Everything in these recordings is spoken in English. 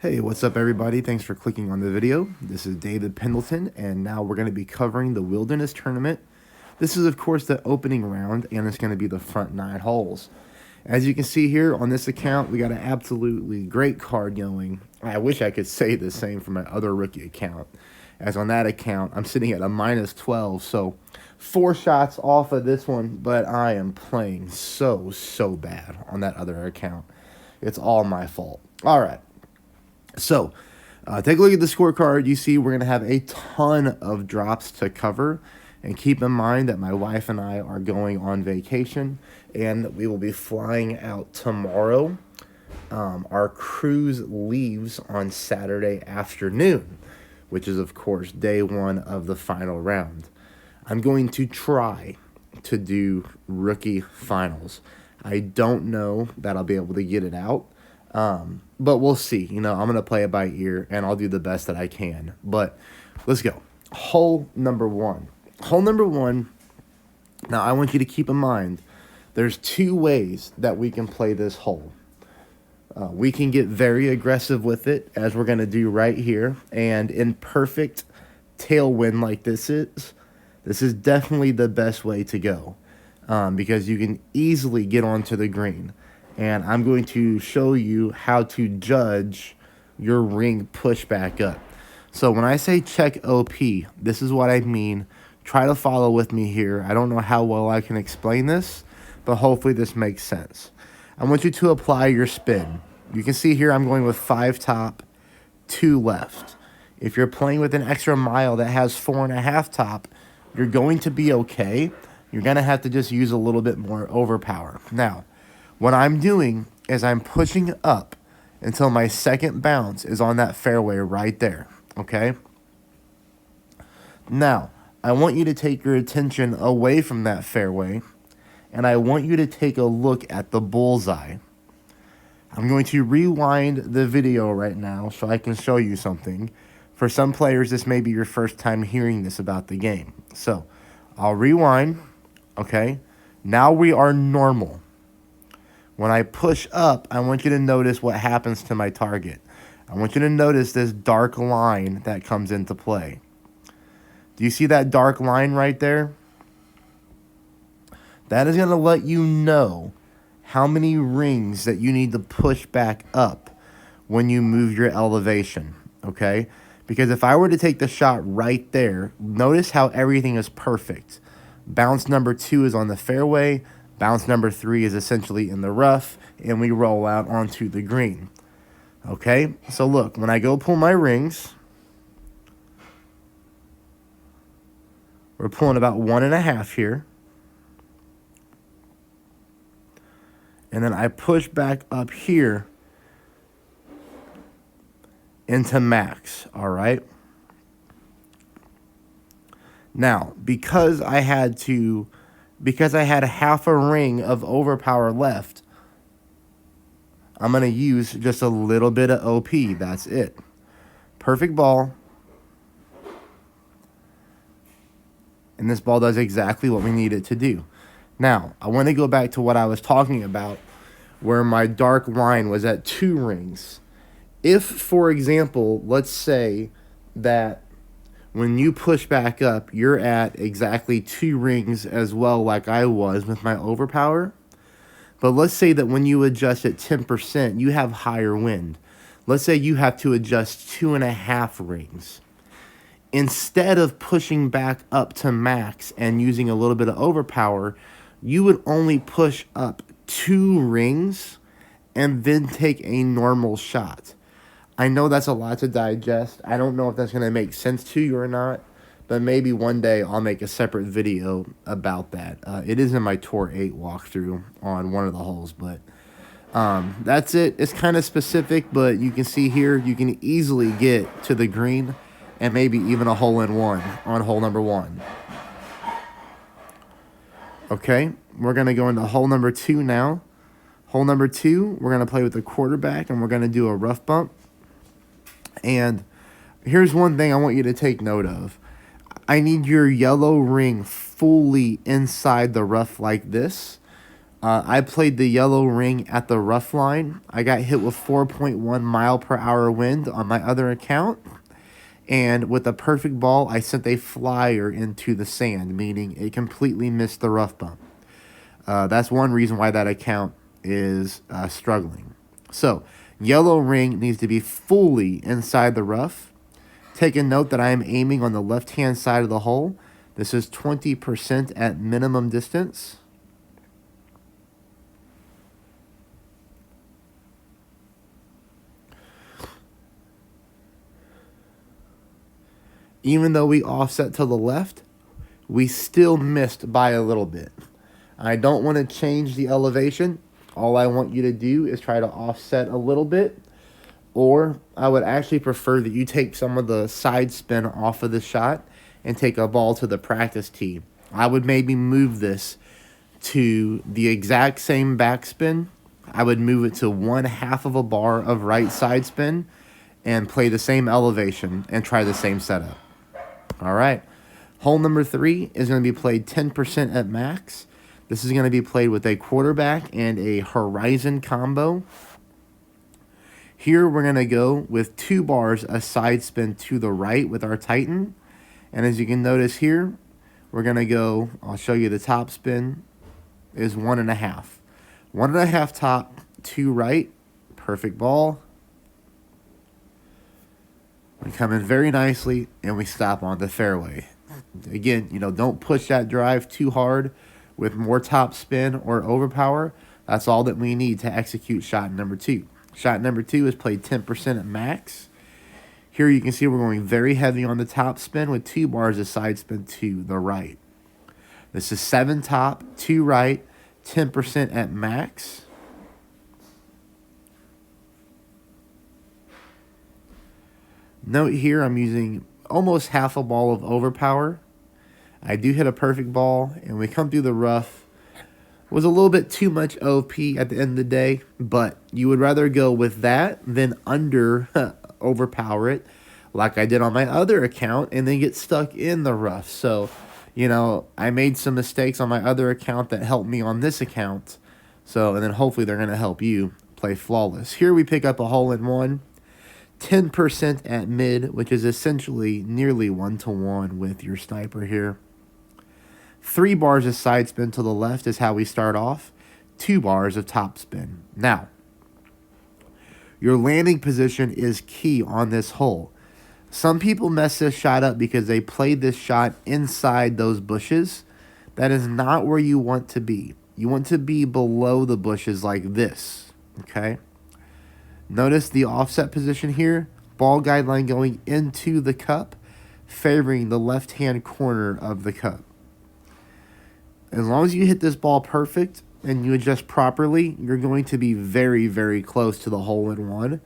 Hey, what's up everybody? Thanks for clicking on the video. This is David Pendleton, and now we're going to be covering the Wilderness Tournament. This is of course the opening round, and it's going to be the front 9 holes. As you can see here on this account, we got an absolutely great card going. I wish I could say the same for my other rookie account. As on that account, I'm sitting at a -12, so 4 shots off of this one, but I am playing so bad on that other account. It's all my fault. All right. So, take a look at the scorecard. You see we're going to have a ton of drops to cover. And keep in mind that my wife and I are going on vacation. And we will be flying out tomorrow. Our cruise leaves on Saturday afternoon, which is, of course, day 1 of the final round. I'm going to try to do rookie finals. I don't know that I'll be able to get it out. But we'll see. You know, I'm going to play it by ear, and I'll do the best that I can. But let's go. Hole number 1. Hole number 1, now I want you to keep in mind, there's 2 ways that we can play this hole. We can get very aggressive with it, as we're going to do right here. And in perfect tailwind like this is definitely the best way to go. Because you can easily get onto the green. And I'm going to show you how to judge your ring push back up. So when I say check OP, this is what I mean. Try to follow with me here. I don't know how well I can explain this, but hopefully this makes sense. I want you to apply your spin. You can see here I'm going with 5 top, 2 left. If you're playing with an extra mile that has 4.5 top, you're going to be okay. You're going to have to just use a little bit more overpower. Now, what I'm doing is I'm pushing up until my second bounce is on that fairway right there, okay? Now, I want you to take your attention away from that fairway, and I want you to take a look at the bullseye. I'm going to rewind the video right now so I can show you something. For some players, this may be your first time hearing this about the game. So, I'll rewind, okay? Now we are normal. When I push up, I want you to notice what happens to my target. I want you to notice this dark line that comes into play. Do you see that dark line right there? That is going to let you know how many rings that you need to push back up when you move your elevation, okay? Because if I were to take the shot right there, notice how everything is perfect. Bounce number 2 is on the fairway. Bounce number 3 is essentially in the rough, and we roll out onto the green. Okay, so look, when I go pull my rings, we're pulling about 1.5 here. And then I push back up here into max, all right? Now, because I had half a ring of overpower left, I'm going to use just a little bit of OP. That's it. Perfect ball. And this ball does exactly what we need it to do. Now, I want to go back to what I was talking about, where my dark line was at 2 rings. If, for example, let's say that when you push back up, you're at exactly 2 rings as well, like I was with my overpower. But let's say that when you adjust at 10%, you have higher wind. Let's say you have to adjust 2.5 rings. Instead of pushing back up to max and using a little bit of overpower, you would only push up 2 rings and then take a normal shot. I know that's a lot to digest. I don't know if that's going to make sense to you or not, but maybe one day I'll make a separate video about that. It is in my Tour 8 walkthrough on one of the holes, but that's it. It's kind of specific, but you can see here you can easily get to the green and maybe even a hole-in-one on hole number 1. Okay, we're going to go into hole number 2 now. Hole number 2, we're going to play with the quarterback, and we're going to do a rough bump. And here's one thing I want you to take note of. I need your yellow ring fully inside the rough like this. I played the yellow ring at the rough line. I got hit with 4.1 mile per hour wind on my other account. And with a perfect ball, I sent a flyer into the sand, meaning it completely missed the rough bump. That's one reason why that account is struggling. So, yellow ring needs to be fully inside the rough. Take a note that I am aiming on the left-hand side of the hole. This is 20% at minimum distance. Even though we offset to the left, we still missed by a little bit. I don't want to change the elevation. All I want you to do is try to offset a little bit. Or I would actually prefer that you take some of the side spin off of the shot and take a ball to the practice tee. I would maybe move this to the exact same backspin. I would move it to 1/2 of a bar of right side spin and play the same elevation and try the same setup. All right. Hole number 3 is going to be played 10% at max. This is going to be played with a quarterback and a horizon combo. Here we're going to go with 2 bars a side spin to the right with our Titan. And as you can notice here, we're going to go, I'll show you the top spin, is 1.5. 1.5 top, 2 right, perfect ball. We come in very nicely, and we stop on the fairway. Again, don't push that drive too hard with more top spin or overpower. That's all that we need to execute shot number 2. Shot number 2 is played 10% at max. Here you can see we're going very heavy on the top spin with 2 bars of side spin to the right. This is 7 top, 2 right, 10% at max. Note here I'm using almost half a ball of overpower. I do hit a perfect ball, and we come through the rough. Was a little bit too much OP at the end of the day, but you would rather go with that than overpower it like I did on my other account and then get stuck in the rough. So, I made some mistakes on my other account that helped me on this account. So, and then hopefully they're going to help you play flawless. Here we pick up a hole-in-one. 10% at mid, which is essentially nearly 1-to-1 with your sniper here. 3 bars of side spin to the left is how we start off. 2 bars of top spin. Now, your landing position is key on this hole. Some people mess this shot up because they played this shot inside those bushes. That is not where you want to be. You want to be below the bushes like this, okay? Notice the offset position here. Ball guideline going into the cup, favoring the left-hand corner of the cup. As long as you hit this ball perfect and you adjust properly, you're going to be very, very close to the hole-in-one,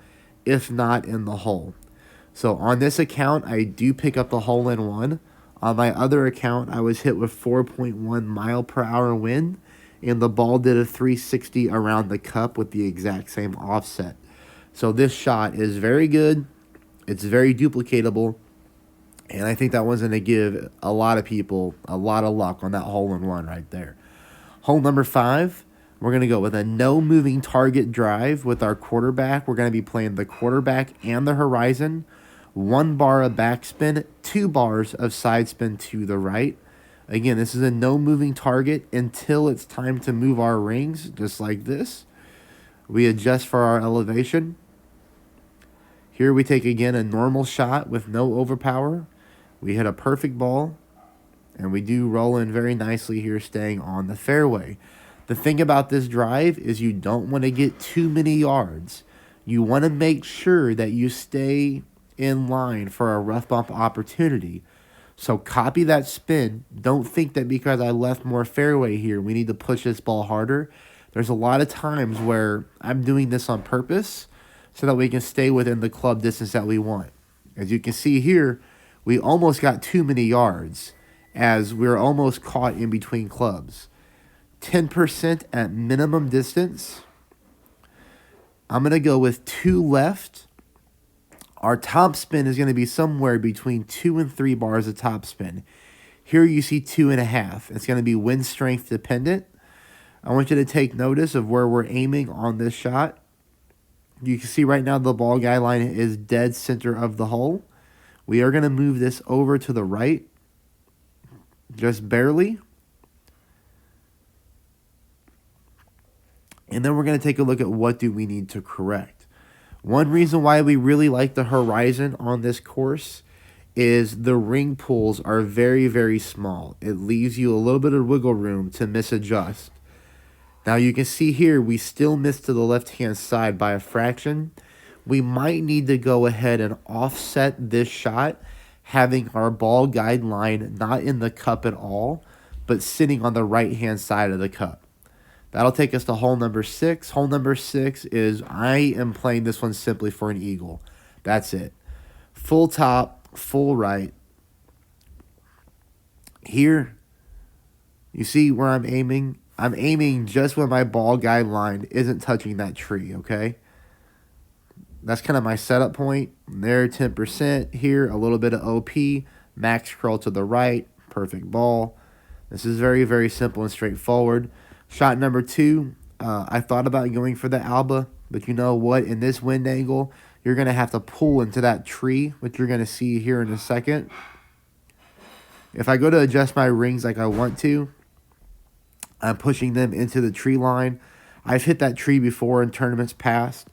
if not in the hole. So on this account, I do pick up the hole-in-one. On my other account, I was hit with 4.1 mile per hour wind, and the ball did a 360 around the cup with the exact same offset. So this shot is very good. It's very duplicatable. And I think that one's going to give a lot of people a lot of luck on that hole-in-one right there. Hole number 5, we're going to go with a no moving target drive with our quarterback. We're going to be playing the quarterback and the horizon. 1 bar of backspin, 2 bars of side spin to the right. Again, this is a no moving target until it's time to move our rings, just like this. We adjust for our elevation. Here we take again a normal shot with no overpower. We hit a perfect ball, and we do roll in very nicely here, staying on the fairway. The thing about this drive is you don't want to get too many yards. You want to make sure that you stay in line for a rough bump opportunity. So copy that spin. Don't think that because I left more fairway here, we need to push this ball harder. There's a lot of times where I'm doing this on purpose so that we can stay within the club distance that we want. As you can see here, we almost got too many yards as we're almost caught in between clubs. 10% at minimum distance. I'm going to go with 2 left. Our top spin is going to be somewhere between 2 and 3 bars of top spin. Here you see 2.5. It's going to be wind strength dependent. I want you to take notice of where we're aiming on this shot. You can see right now the ball guideline is dead center of the hole. We are going to move this over to the right, just barely. And then we're going to take a look at what do we need to correct. One reason why we really like the horizon on this course is the ring pulls are very, very small. It leaves you a little bit of wiggle room to misadjust. Now you can see here we still missed to the left-hand side by a fraction. We might need to go ahead and offset this shot, having our ball guide line not in the cup at all, but sitting on the right-hand side of the cup. That'll take us to hole number 6. Hole number 6 is I am playing this one simply for an eagle. That's it. Full top, full right. Here, you see where I'm aiming? I'm aiming just when my ball guide line isn't touching that tree, okay? That's kind of my setup point. There, 10%. Here, a little bit of OP. Max curl to the right. Perfect ball. This is very, very simple and straightforward. Shot number 2, I thought about going for the Alba, but you know what? In this wind angle, you're going to have to pull into that tree, which you're going to see here in a second. If I go to adjust my rings like I want to, I'm pushing them into the tree line. I've hit that tree before in tournaments past,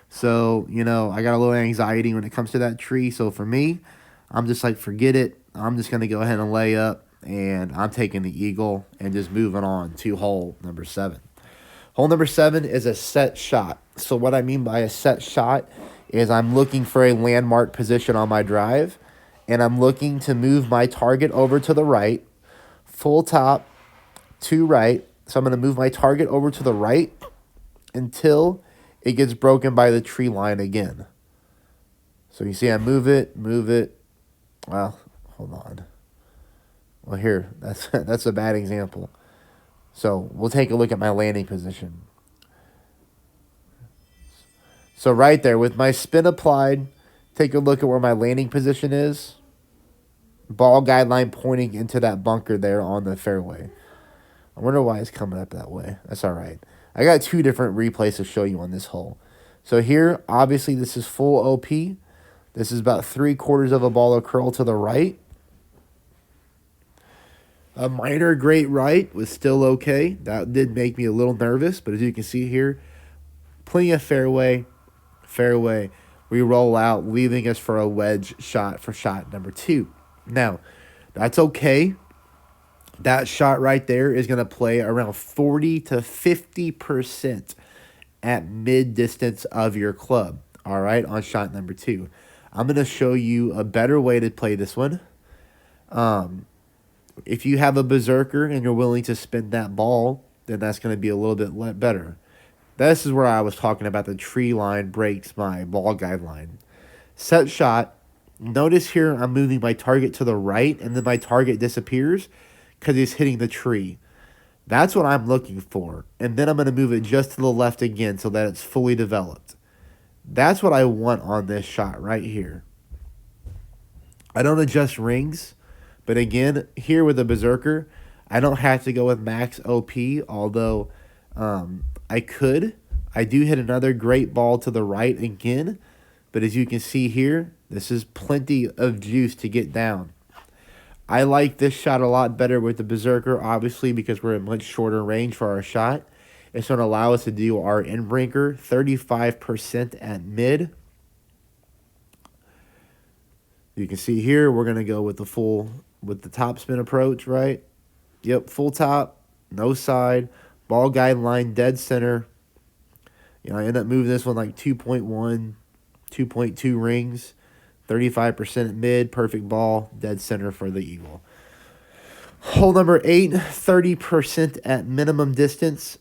so, you know, I got a little anxiety when it comes to that tree. So for me, I'm just like, forget it. I'm just going to go ahead and lay up. And I'm taking the eagle and just moving on to hole number 7. Hole number 7 is a set shot. So what I mean by a set shot is I'm looking for a landmark position on my drive, and I'm looking to move my target over to the right, full top to right. So I'm going to move my target over to the right until it gets broken by the tree line again. So you see I move it. Well, hold on. Well, here, that's a bad example. So we'll take a look at my landing position. So right there, with my spin applied, take a look at where my landing position is. Ball guideline pointing into that bunker there on the fairway. I wonder why it's coming up that way. That's all right. I got 2 different replays to show you on this hole. So here, obviously, this is full OP. This is about 3/4 of a ball of curl to the right. A minor great right was still okay. That did make me a little nervous, but as you can see here, plenty of fairway. We roll out, leaving us for a wedge shot for shot number 2. Now, that's okay. That shot right there is going to play around 40 to 50% at mid-distance of your club, all right, on shot number 2. I'm going to show you a better way to play this one. If you have a berserker and you're willing to spin that ball, then that's going to be a little bit better. This is where I was talking about the tree line breaks my ball guide line. Set shot. Notice here I'm moving my target to the right, and then my target disappears because it's hitting the tree. That's what I'm looking for. And then I'm going to move it just to the left again so that it's fully developed. That's what I want on this shot right here. I don't adjust rings. But again, here with the berserker, I don't have to go with max OP, although I could. I do hit another great ball to the right again. But as you can see here, this is plenty of juice to get down. I like this shot a lot better with the berserker, obviously, because we're at much shorter range for our shot. It's going to allow us to do our in-brinker, 35% at mid. You can see here, we're going to go with the top spin approach, right? Yep, full top, no side, ball guide line, dead center. You know, I end up moving this one like 2.1, 2.2 rings, 35% at mid, perfect ball, dead center for the eagle. Hole number 8, 30% at minimum distance.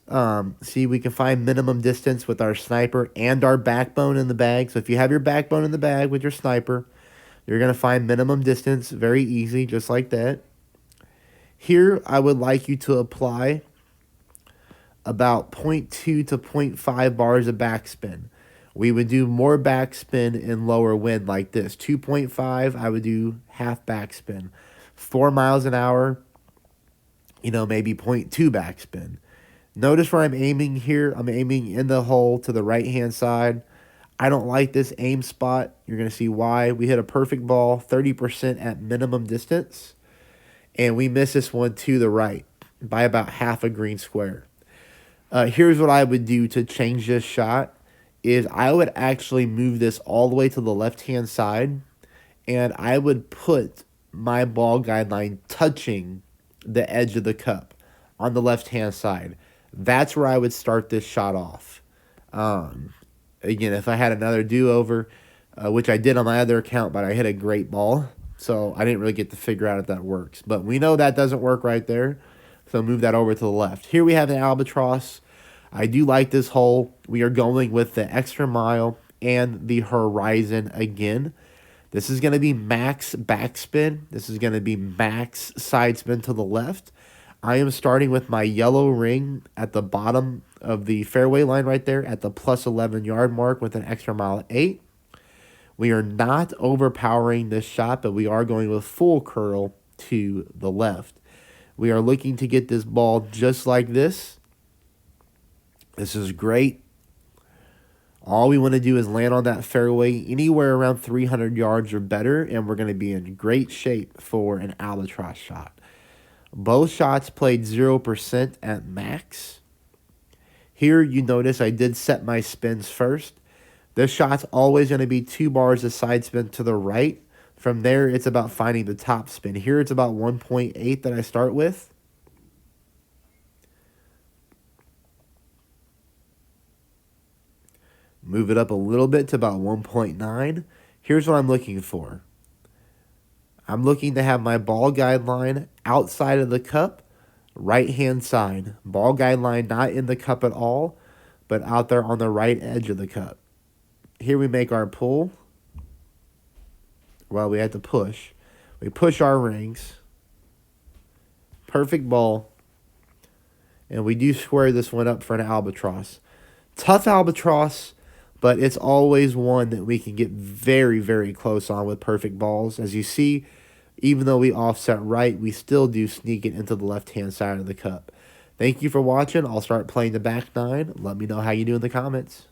See, we can find minimum distance with our sniper and our backbone in the bag. So if you have your backbone in the bag with your sniper, you're going to find minimum distance very easy, just like that. Here, I would like you to apply about 0.2 to 0.5 bars of backspin. We would do more backspin in lower wind like this. 2.5, I would do half backspin. 4 miles an hour, you know, maybe 0.2 backspin. Notice where I'm aiming here. I'm aiming in the hole to the right-hand side. I don't like this aim spot. You're going to see why. We hit a perfect ball, 30% at minimum distance, and we miss this one to the right by about half a green square. Here's what I would do to change this shot is I would actually move this all the way to the left-hand side, and I would put my ball guideline touching the edge of the cup on the left-hand side. That's where I would start this shot off. Again, if I had another do-over, which I did on my other account, but I hit a great ball, so I didn't really get to figure out if that works. But we know that doesn't work right there, so move that over to the left. Here we have an Albatross. I do like this hole. We are going with the extra mile and the horizon again. This is going to be max backspin. This is going to be max side spin to the left. I am starting with my yellow ring at the bottom of the fairway line right there at the plus 11 yard mark with an extra mile 8. We are not overpowering this shot, but we are going with full curl to the left. We are looking to get this ball just like this. This is great. All we want to do is land on that fairway anywhere around 300 yards or better, and we're going to be in great shape for an Albatross shot. Both shots played 0% at max. Here you notice I did set my spins first. This shot's always going to be 2 bars of side spin to the right. From there, it's about finding the top spin. Here it's about 1.8 that I start with. Move it up a little bit to about 1.9. Here's what I'm looking for. I'm looking to have my ball guideline outside of the cup, right-hand side. Ball guideline not in the cup at all, but out there on the right edge of the cup. Here we make our pull. Well, we had to push. We push our rings. Perfect ball. And we do square this one up for an Albatross. Tough Albatross, but it's always one that we can get very, very close on with perfect balls. As you see, even though we offset right, we still do sneak it into the left-hand side of the cup. Thank you for watching. I'll start playing the back nine. Let me know how you do in the comments.